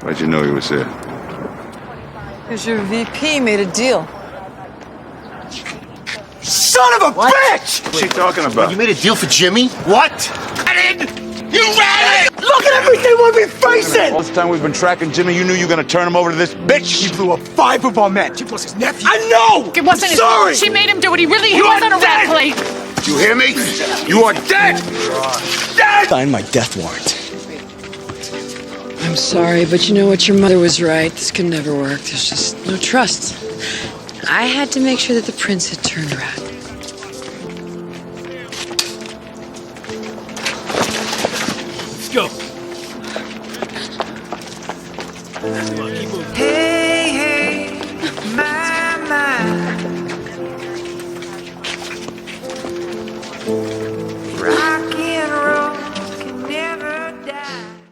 How'd you know he was here? Because your VP made a deal. Son of a bitch! What's she talking about? You made a deal for Jimmy? What? You ran it! Look at everything we've been facing! All this time we've been tracking Jimmy, you knew you were gonna turn him over to this bitch. He blew up 5 football men. Jim was his nephew. I know! It wasn't his Sorry! fault. She made him do it. He You wasn't are a rat dead! plate. You hear me? You are dead! Dead! Sign my death warrant. I'm sorry, but you know what? Your mother was right. This could never work. There's just no trust. I had to make sure that the prince had turned around. Let's go.